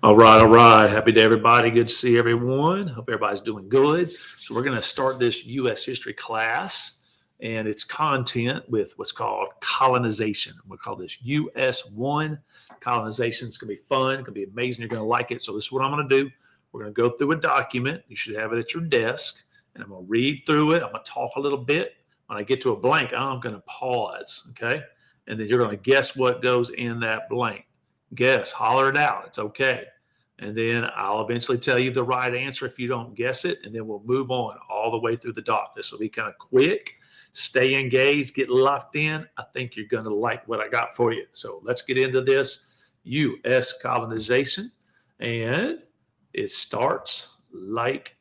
All right, all right. Happy day, everybody. Good to see everyone. Hope everybody's doing good. So we're going to start this U.S. history class, and its content with what's called colonization. We'll call this U.S. 1. Colonization is going to be fun. It's going to be amazing. You're going to like it. So this is what I'm going to do. We're going to go through a document. You should have it at your desk, and I'm going to read through it. I'm going to talk a little bit. When I get to a blank, I'm going to pause, okay? And then you're going to guess what goes in that blank. Guess, holler it out. It's okay. And then I'll eventually tell you the right answer if you don't guess it. And then we'll move on all the way through the doc. This will be kind of quick. Stay engaged, get locked in. I think you're going to like what I got for you. So let's get into this U.S. colonization. And it starts like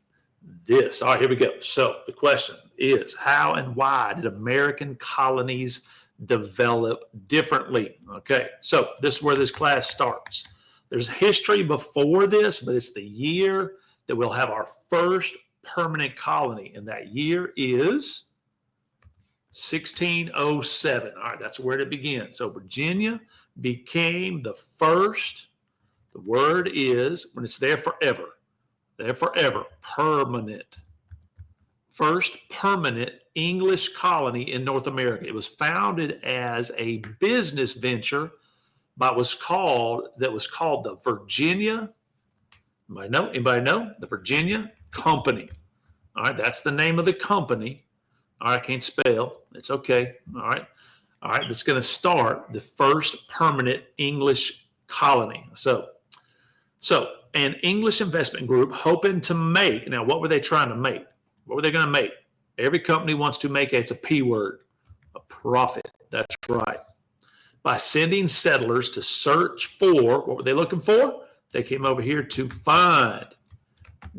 this. All right, here we go. So the question is, how and why did American colonies develop differently? Okay, so this is where this class starts. There's history before this, but it's the year that we'll have our first permanent colony, and that year is 1607. All right, that's where it begins. So Virginia became the first, the word is, when it's there forever, permanent. First permanent English colony in North America. It was founded as a business venture but was called the Virginia. Anybody know? The Virginia Company. All right, that's the name of the company. All right, I can't spell. It's okay. All right. It's going to start the first permanent English colony. So an English investment group hoping to make. Now, what were they trying to make? What were they going to make? Every company wants to make it's a P word, a profit. That's right. By sending settlers to search for, what were they looking for? They came over here to find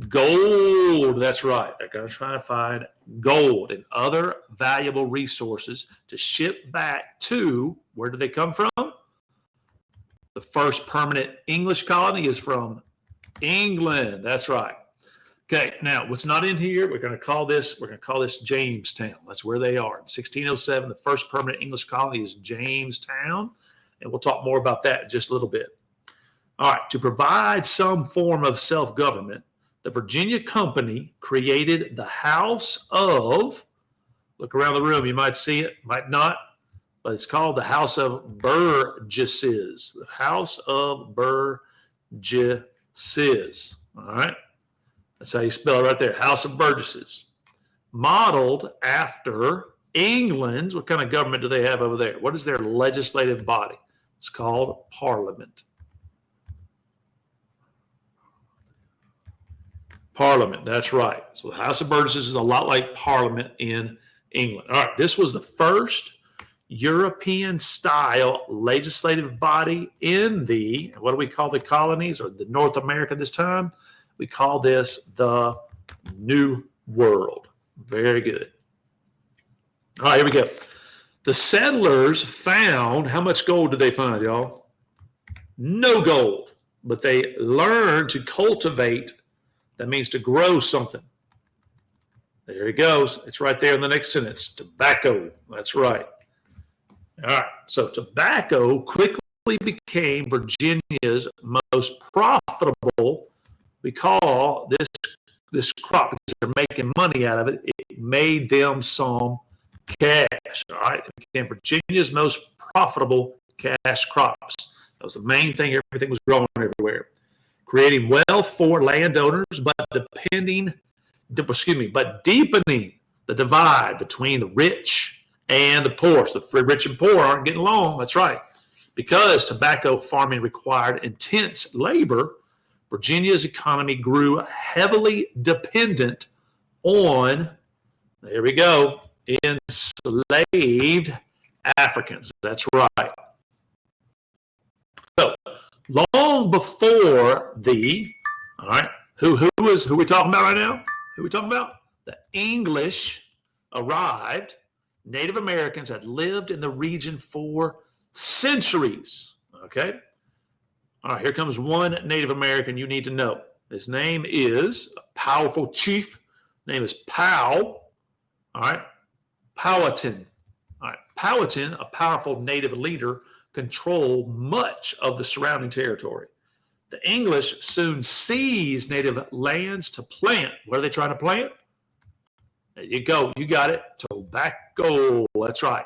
gold. That's right. They're going to try to find gold and other valuable resources to ship back to, where do they come from? The first permanent English colony is from England. That's right. Okay, now what's not in here, we're going to call this Jamestown. That's where they are. In 1607, the first permanent English colony is Jamestown, and we'll talk more about that in just a little bit. All right, to provide some form of self-government, the Virginia Company created the House of, look around the room, you might see it, might not, but it's called the House of Burgesses. The House of Burgesses. All right. That's how you spell it right there, House of Burgesses. Modeled after England's, what kind of government do they have over there? What is their legislative body? It's called Parliament. Parliament, that's right. So the House of Burgesses is a lot like Parliament in England. All right, this was the first European-style legislative body in the, what do we call the colonies, or the North America this time? We call this the New World. Very good. All right, here we go. The settlers found, how much gold did they find, y'all? No gold, but they learned to cultivate. That means to grow something. There it goes. It's right there in the next sentence. Tobacco. That's right. All right. So tobacco quickly became Virginia's most profitable. We call this crop, because they're making money out of it. It made them some cash. All right. It became Virginia's most profitable cash crops. That was the main thing. Everything was growing everywhere. Creating wealth for landowners, but deepening the divide between the rich and the poor. So the rich and poor aren't getting along. That's right. Because tobacco farming required intense labor, Virginia's economy grew heavily dependent on, there we go, enslaved Africans. That's right. So long before all right, who we talking about right now? Who we talking about? The English arrived. Native Americans had lived in the region for centuries. Okay. All right, here comes one Native American you need to know. His name is a powerful chief. Name is Powell. All right, Powhatan. All right, Powhatan, a powerful Native leader, controlled much of the surrounding territory. The English soon seized native lands to plant. What are they trying to plant? There you go. You got it. Tobacco. That's right.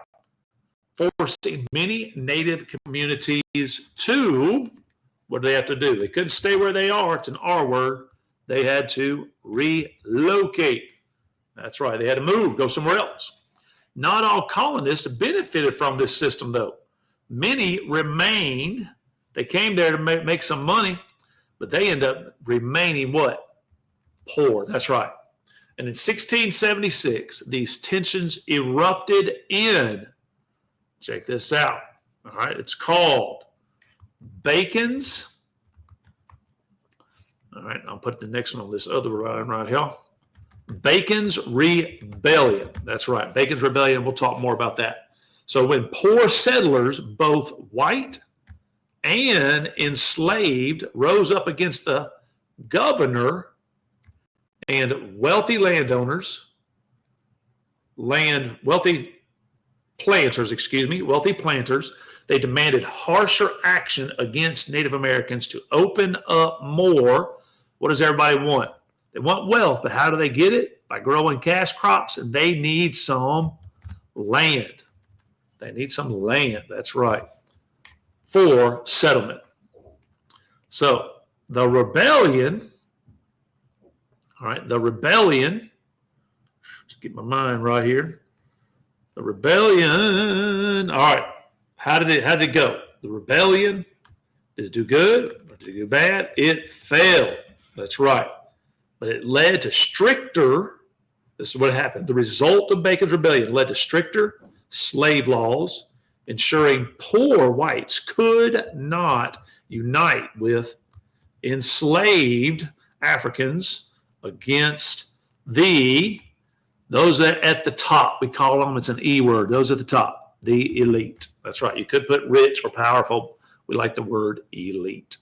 Forcing many native communities to, what do they have to do? They couldn't stay where they are. It's an R word. They had to relocate. That's right. They had to move, go somewhere else. Not all colonists benefited from this system, though. Many remained. They came there to make some money, but they end up remaining what? Poor. That's right. And in 1676, these tensions erupted in, check this out, all right, it's called Bacon's, all right, I'll put the next one on this other line right here, Bacon's Rebellion. That's right, Bacon's Rebellion. We'll talk more about that. So when poor settlers, both white and enslaved, rose up against the governor and wealthy landowners, wealthy planters, they demanded harsher action against Native Americans to open up more. What does everybody want? They want wealth, but how do they get it? By growing cash crops, and they need some land. They need some land, that's right, for settlement. So the rebellion, all right, the rebellion, let's get my mind right here. The rebellion, all right, how did it go? The rebellion, did it do good or did it do bad? It failed, that's right. But it led to stricter, this is what happened, the result of Bacon's Rebellion led to stricter slave laws, ensuring poor whites could not unite with enslaved Africans against those at the top. We call them, it's an E word, those at the top, the elite. That's right. You could put rich or powerful. We like the word elite.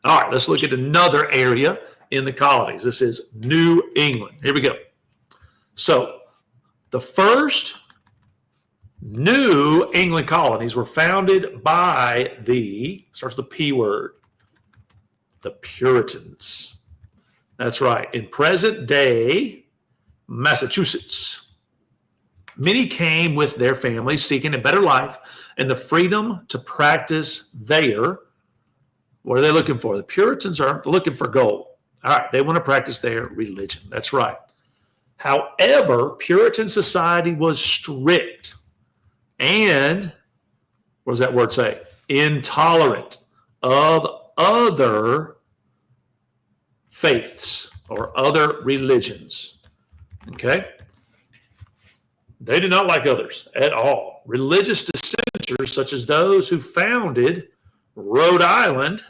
All right, let's look at another area in the colonies. This is New England. Here we go. So the first New England colonies were founded by starts with the P word, the Puritans. That's right. In present day Massachusetts, many came with their families seeking a better life and the freedom to practice their, what are they looking for? The Puritans are looking for gold. All right, they want to practice their religion. That's right. However, Puritan society was strict and, what does that word say? Intolerant of other faiths or other religions. Okay? They did not like others at all. Religious dissenters, such as those who founded Rhode Island,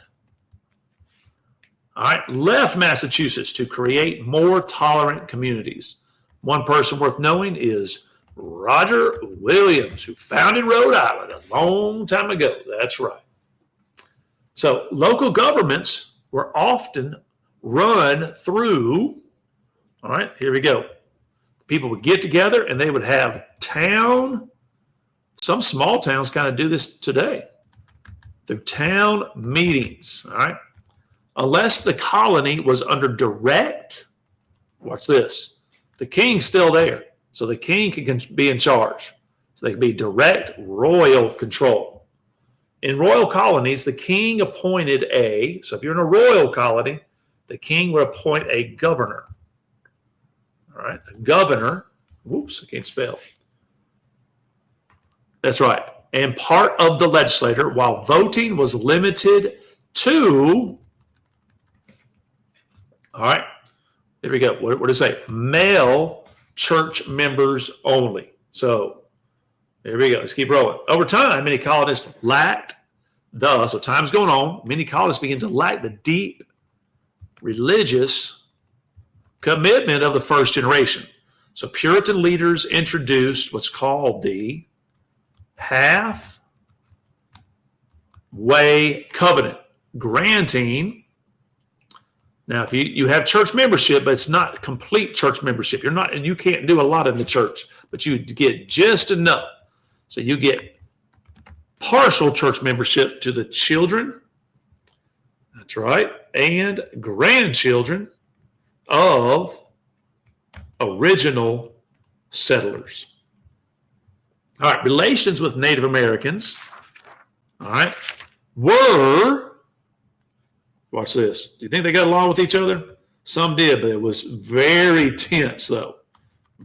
all right, left Massachusetts to create more tolerant communities. One person worth knowing is Roger Williams, who founded Rhode Island a long time ago. That's right. So local governments were often run through, all right, here we go. People would get together and they would have some small towns kind of do this today, through town meetings, all right? Unless the colony was under direct, watch this, the king's still there. So the king can be in charge. So they can be direct royal control. In royal colonies, the king appointed so if you're in a royal colony, the king would appoint a governor. All right, a governor, whoops, I can't spell. That's right. And part of the legislature, while voting was limited to, all right, there we go. What does it say? Male church members only. So there we go. Let's keep rolling. Over time, many colonists so time's going on, many colonists begin to lack the deep religious commitment of the first generation. So Puritan leaders introduced what's called the halfway covenant, granting, now if you have church membership, but it's not complete church membership. You can't do a lot in the church, but you get just enough. So you get partial church membership to the children, That's right. And grandchildren of original settlers. All right, relations with Native Americans, all right, were, watch this. Do you think they got along with each other? Some did, but it was very tense, though.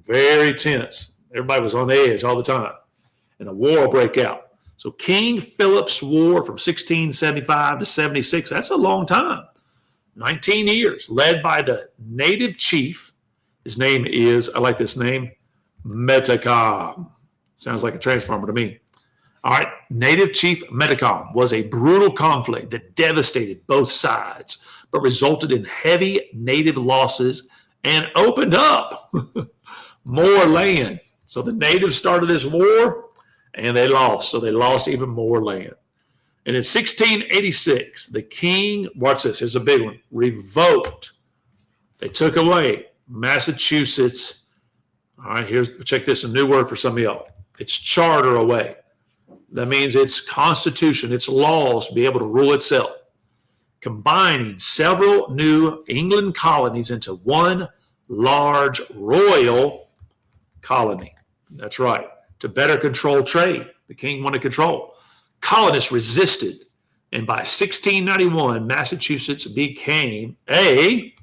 Very tense. Everybody was on the edge all the time. And a war will break out. So King Philip's War from 1675 to 76, that's a long time. 19 years, led by the native chief. His name is, I like this name, Metacom. Sounds like a transformer to me. All right, native chief Metacom was a brutal conflict that devastated both sides, but resulted in heavy native losses and opened up more land. So the natives started this war and they lost. So they lost even more land. And in 1686, the king, watch this, here's a big one, revoked. They took away Massachusetts. All right, check this, a new word for some of y'all. It's charter away. That means its constitution, its laws to be able to rule itself. Combining several New England colonies into one large royal colony. That's right. To better control trade. The king wanted control. Colonists resisted, and by 1691, Massachusetts became a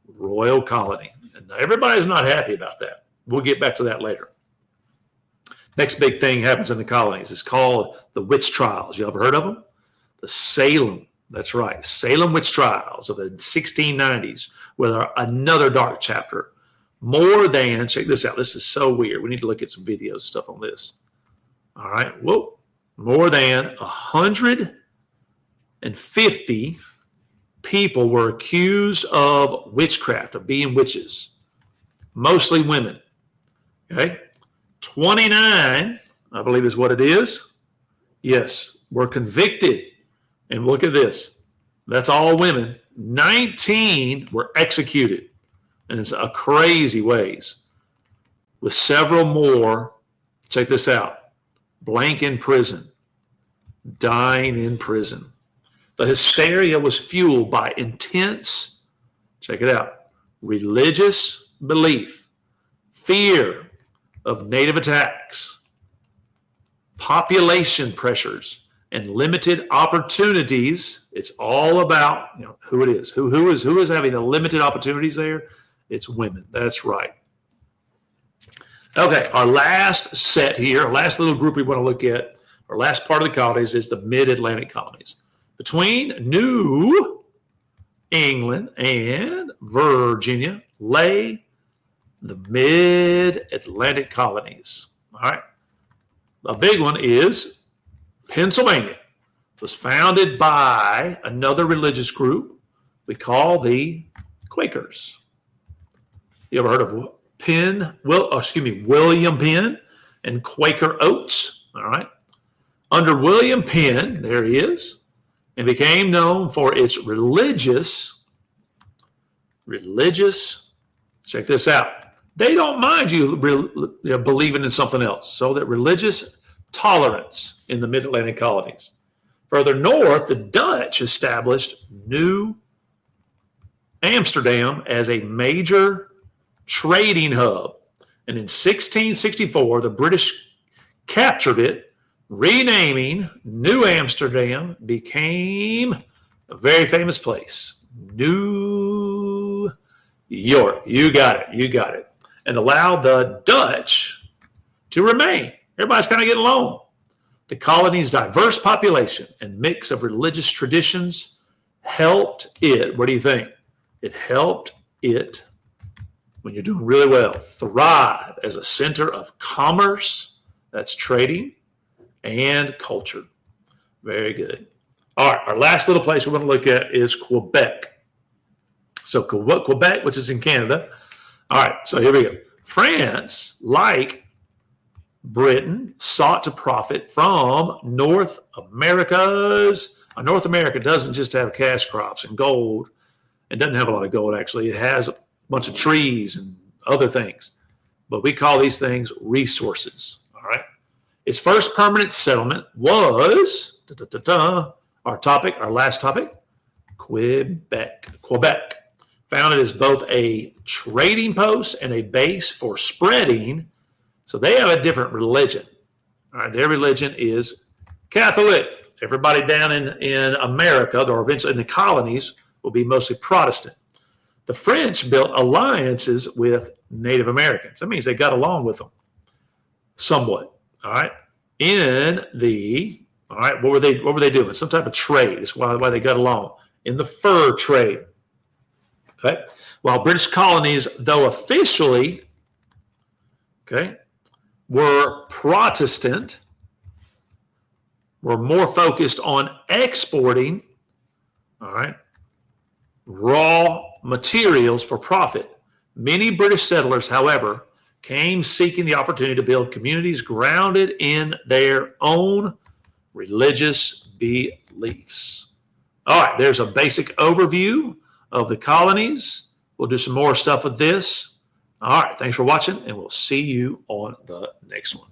royal colony. And everybody's not happy about that. We'll get back to that later. Next big thing happens in the colonies. It's called the witch trials. You ever heard of them? The Salem, that's right, Salem witch trials of the 1690s, with another dark chapter. More than, check this out, this is so weird. We need to look at some videos stuff on this. All right, whoa. More than 150 people were accused of witchcraft, of being witches, mostly women. Okay, 29, I believe is what it is. Yes, were convicted. And look at this. That's all women. 19 were executed. And it's a crazy ways. With several more, check this out, blank in prison, dying in prison. The hysteria was fueled by intense, check it out, religious belief, fear of native attacks, population pressures, and limited opportunities. It's all about, who it is. Who is having the limited opportunities there? It's women. That's right. Okay, our last set here, our last little group we want to look at, our last part of the colonies is the mid-Atlantic colonies. Between New England and Virginia lay the mid-Atlantic colonies. All right. A big one is Pennsylvania. It was founded by another religious group we call the Quakers. You ever heard of William Penn and Quaker Oats? All right. Under William Penn, there he is, and became known for its religious, check this out. They don't mind you believing in something else. So that religious tolerance in the mid-Atlantic colonies. Further north, the Dutch established New Amsterdam as a major trading hub. And in 1664, the British captured it, renaming New Amsterdam, became a very famous place, New York. You got it. And allowed the Dutch to remain. Everybody's kind of getting along. The colony's diverse population and mix of religious traditions helped it, what do you think? It helped it, when you're doing really well, thrive as a center of commerce, that's trading, and culture. Very good. All right, our last little place we're going to look at is Quebec. So Quebec, which is in Canada. All right, so here we go. France, like Britain, sought to profit from North America's. North America doesn't just have cash crops and gold. It doesn't have a lot of gold, actually. It has a bunch of trees and other things. But we call these things resources, all right? Its first permanent settlement was, our last topic, Quebec. Founded as both a trading post and a base for spreading. So they have a different religion. All right, their religion is Catholic. Everybody down in America, or eventually in the colonies, will be mostly Protestant. The French built alliances with Native Americans. That means they got along with them somewhat. All right. What were they doing? Some type of trade. That's why they got along. In the fur trade. Okay. While British colonies, though officially, were Protestant, were more focused on exporting, all right, raw materials for profit. Many British settlers, however, came seeking the opportunity to build communities grounded in their own religious beliefs. All right, there's a basic overview of the colonies. We'll do some more stuff with this. All right, thanks for watching, and we'll see you on the next one.